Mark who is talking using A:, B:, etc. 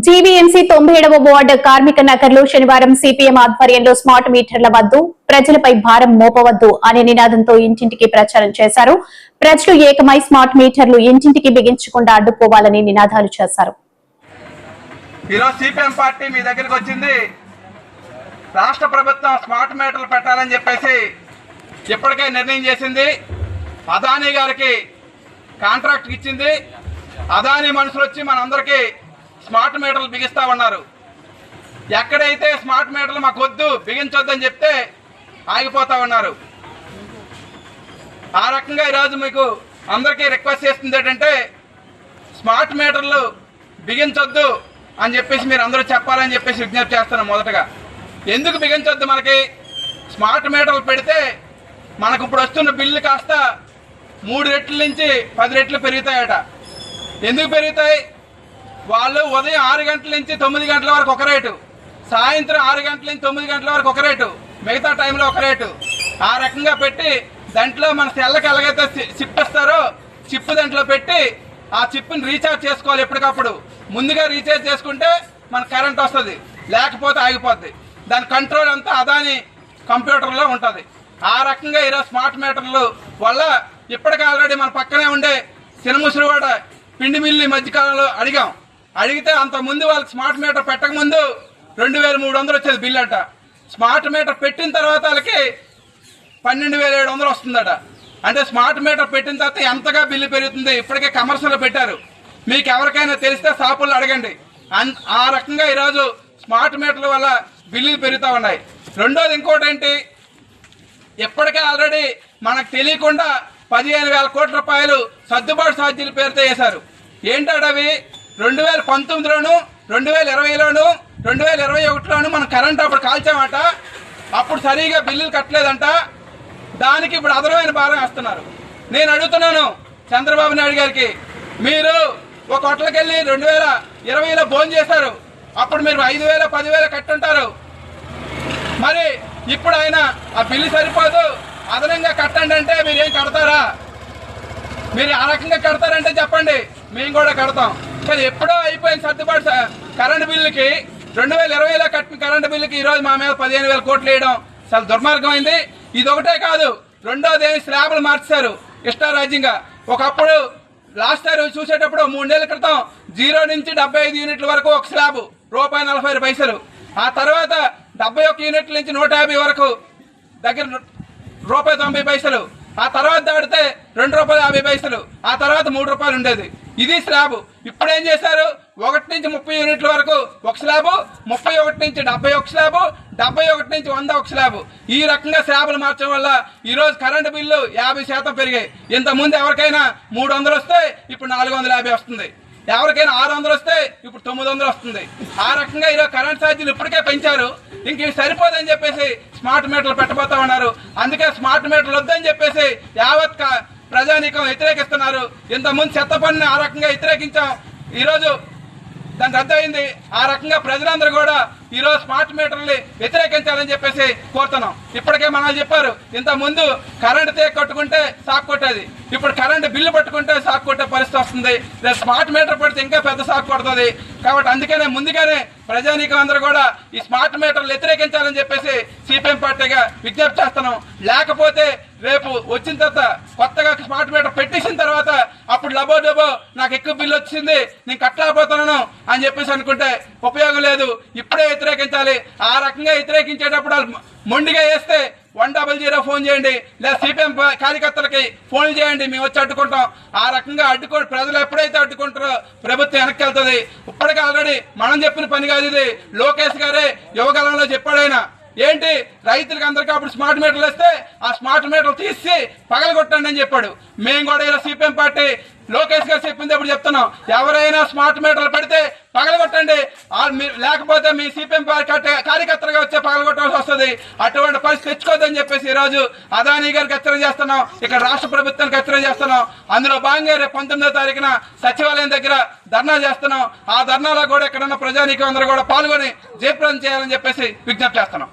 A: GVMC 97వ ward కార్మిక నగర్లో శనివారం సిపిఎం ఆధ్వర్యంలో స్మార్ట్ మీటర్ల వద్దు ప్రజలపై భారం మోపవద్దు అనే నినాదంతో ఇంటింటికి ప్రచారం చేశారు. ప్రజలు ఏకమై స్మార్ట్ మీటర్లు ఇంటింటికి బిగించకుండా అడ్డుకోవాలని నినాదాలు చేశారు.
B: ఈరోజు సిపిఎం పార్టీ మీ దగ్గరికి వచ్చింది. రాష్ట్ర ప్రభుత్వం స్మార్ట్ మీటర్లు పెట్టాలని చెప్పేసి ఇప్పటికే నిర్ణయం చేసింది. అదానీ గారికి కాంట్రాక్ట్ ఇచ్చింది. అదానీ మనుషులు వచ్చి మనందరికీ స్మార్ట్ మీటర్లు బిగిస్తా ఉన్నారు. ఎక్కడైతే స్మార్ట్ మీటర్లు మాకు వద్దు బిగించొద్దని చెప్తే ఆగిపోతా ఉన్నారు. ఆ రకంగా ఈరోజు మీకు అందరికీ రిక్వెస్ట్ చేస్తుంది ఏంటంటే స్మార్ట్ మీటర్లు బిగించొద్దు అని చెప్పేసి మీరు అందరూ చెప్పాలని చెప్పేసి విజ్ఞప్తి చేస్తున్నాం. మొదటగా ఎందుకు బిగించొద్దు? మనకి స్మార్ట్ మీటర్లు పెడితే మనకు ఇప్పుడు వస్తున్న బిల్లు కాస్త 3 రెట్ల నుంచి 10 రెట్లు పెరుగుతాయట. ఎందుకు పెరుగుతాయి? వాళ్ళు ఉదయం 6 గంటల నుంచి 9 గంటల వరకు ఒక రేటు, సాయంత్రం 6 గంటల నుంచి 9 గంటల వరకు ఒక రేటు, మిగతా టైంలో ఒక రేటు. ఆ రకంగా పెట్టి దాంట్లో మన సెల్లకు ఎలాగైతే చిప్ ఇస్తారో చిప్ దాంట్లో పెట్టి ఆ చిప్ని రీఛార్జ్ చేసుకోవాలి. ఎప్పటికప్పుడు ముందుగా రీఛార్జ్ చేసుకుంటే మన కరెంట్ వస్తుంది, లేకపోతే ఆగిపోద్ది. దాని కంట్రోల్ అంతా అదాని కంప్యూటర్లో ఉంటుంది. ఆ రకంగా ఈరోజు స్మార్ట్ మీటర్లు వల్ల ఇప్పటికే ఆల్రెడీ మన పక్కనే ఉండే సినముసిరివాడ పిండి మిల్లి మధ్యకాలంలో అడిగితే అంత ముందు వాళ్ళకి స్మార్ట్ మీటర్ పెట్టక ముందు 2300 వచ్చేది బిల్లు అట. స్మార్ట్ మీటర్ పెట్టిన తర్వాత వాళ్ళకి 12700 వస్తుందట. అంటే స్మార్ట్ మీటర్ పెట్టిన తర్వాత ఎంతగా బిల్లు పెరుగుతుంది. ఇప్పటికే కమర్షియల్ పెట్టారు. మీకు ఎవరికైనా తెలిస్తే షాపుల్లో అడగండి. ఆ రకంగా ఈరోజు స్మార్ట్ మీటర్ల వల్ల బిల్లులు పెరుగుతూ ఉన్నాయి. రెండోది ఇంకోటి ఏంటి, ఇప్పటికే ఆల్రెడీ మనకు తెలియకుండా 15,000 కోట్ల రూపాయలు సర్దుబాటు ఛార్జీల పేరుతో వేశారు. ఏంటవి? 2019లోను 2020లోను 2021లోను మనం కరెంట్ అప్పుడు కాల్చామట. అప్పుడు సరిగా బిల్లులు కట్టలేదంట. దానికి ఇప్పుడు అదనమైన భారం వేస్తున్నారు. నేను అడుగుతున్నాను చంద్రబాబు నాయుడు గారికి, మీరు ఒక హోటల్కి వెళ్ళి 2020లో భోజనం చేశారు. అప్పుడు మీరు 5,000 10,000 కట్టుంటారు. మరి ఇప్పుడు ఆయన ఆ బిల్లు సరిపోదు అదనంగా కట్టండి అంటే మీరు ఏం కడతారా? మీరు ఆ రకంగా కడతారంటే చెప్పండి, మేము కూడా కడతాం. కానీ ఎప్పుడో అయిపోయిన సర్దుబాటు కరెంటు బిల్లుకి 2020లో కట్టిన కరెంటు బిల్లుకి ఈరోజు మా మీద 15,000 కోట్లు వేయడం చాలా దుర్మార్గమైంది. ఇది ఒకటే కాదు, రెండోది స్లాబ్లు మార్చారు ఇష్టారాజ్యంగా. ఒకప్పుడు లాస్ట్ ఇయర్ చూసేటప్పుడు 3 నెలల క్రితం 0 నుంచి 75 యూనిట్ల వరకు ఒక స్లాబ్ ₹1.40. ఆ తర్వాత 71 యూనిట్ల నుంచి 150 వరకు దగ్గర ₹1.90. ఆ తర్వాత దాటితే ₹2.50. ఆ తర్వాత ₹3 ఉండేది. ఇది స్లాబ్. ఇప్పుడు ఏం చేశారు? 1 నుంచి 30 యూనిట్ల వరకు ఒక స్లాబు, 31 నుంచి 70 ఒక స్లాబు, 71 నుంచి 100 ఒక స్లాబు. ఈ రకంగా స్లాబులు మార్చడం వల్ల ఈరోజు కరెంటు బిల్లు 50% పెరిగాయి. ఇంతకుముందు ఎవరికైనా 300 వస్తే ఇప్పుడు 450 వస్తుంది. ఎవరికైనా 600 వస్తే ఇప్పుడు 900 వస్తుంది. ఆ రకంగా ఈరోజు కరెంట్ ఛార్జీలు ఇప్పటికే పెంచారు. ఇంక ఇవి సరిపోదని చెప్పేసి స్మార్ట్ మీటర్లు పెట్టబోతా ఉన్నారు. అందుకే స్మార్ట్ మీటర్లు వద్దని చెప్పేసి యావత్ ప్రజానీకం వ్యతిరేకిస్తున్నారు. ఇంతకుముందు చెత్త పన్ను ఆ రకంగా వ్యతిరేకించాం, ఈరోజు దాని రద్దు అయింది. ఆ రకంగా ప్రజలందరూ కూడా ఈరోజు స్మార్ట్ మీటర్ని వ్యతిరేకించాలని చెప్పేసి కోరుతున్నాం. ఇప్పటికే మనం చెప్పారు, ఇంత ముందు కరెంటు తీగ కట్టుకుంటే సాకు కొట్టేది, ఇప్పుడు కరెంటు బిల్లు పట్టుకుంటే సాకు కొట్టే పరిస్థితి వస్తుంది. స్మార్ట్ మీటర్ పడితే ఇంకా పెద్ద సాకు కొడుతుంది. కాబట్టి అందుకనే ముందుగానే ప్రజానీకం అందరూ కూడా ఈ స్మార్ట్ మీటర్లు వ్యతిరేకించాలని చెప్పేసి సిపిఎం పార్టీగా విజ్ఞప్తి చేస్తున్నాం. లేకపోతే రేపు వచ్చిన తర్వాత కొత్తగా స్మార్ట్ మీటర్ పెట్టేసిన తర్వాత అప్పుడు లబో డబో నాకు ఎక్కువ బిల్లు వచ్చింది నేను కట్టలేకపోతున్నాను అని చెప్పేసి అనుకుంటే ఉపయోగం లేదు. ఇప్పుడే వ్యతిరేకించాలి. ఆ రకంగా వ్యతిరేకించేటప్పుడు మొండిగా వేస్తే 100 ఫోన్ చేయండి, లేదా సిపిఎం కార్యకర్తలకి ఫోన్ చేయండి, మేము వచ్చి అడ్డుకుంటాం. ఆ రకంగా ప్రజలు ఎప్పుడైతే అడ్డుకుంటారో ప్రభుత్వం వెనక్కి వెళ్తుంది. ఇప్పటికే ఆల్రెడీ మనం చెప్పిన పని కాదు ఇది. లోకేష్ గారే యువకాలంలో చెప్పాడైనా ఏంటి, రైతులకు అందరికీ అప్పుడు స్మార్ట్ మీటర్లు వస్తే ఆ స్మార్ట్ మీటర్లు తీసి పగలగొట్టండి అని చెప్పాడు. మేము కూడా ఇలా సిపిఎం పార్టీ లోకేష్ గారు చెప్పింది ఇప్పుడు చెప్తున్నాం, ఎవరైనా స్మార్ట్ మీటర్లు పెడితే పగలగొట్టండి, లేకపోతే మీ సిపిఎం కార్యకర్తలుగా వచ్చే పగలగొట్టాల్సి వస్తుంది. అటువంటి పరిస్థితి తెచ్చుకోవద్దని చెప్పేసి ఈరోజు అదానీ గారికి హెచ్చరిక చేస్తున్నాం, ఇక్కడ రాష్ట్ర ప్రభుత్వానికి హెచ్చరిక చేస్తున్నాం. అందులో భాగంగా రేపు 19వ తారీఖున సచివాలయం దగ్గర ధర్నా చేస్తున్నాం. ఆ ధర్నాలో కూడా ఎక్కడన్నా ప్రజానీకం అందరూ కూడా పాల్గొని జయప్రదం చేయాలని చెప్పేసి విజ్ఞప్తి చేస్తున్నాం.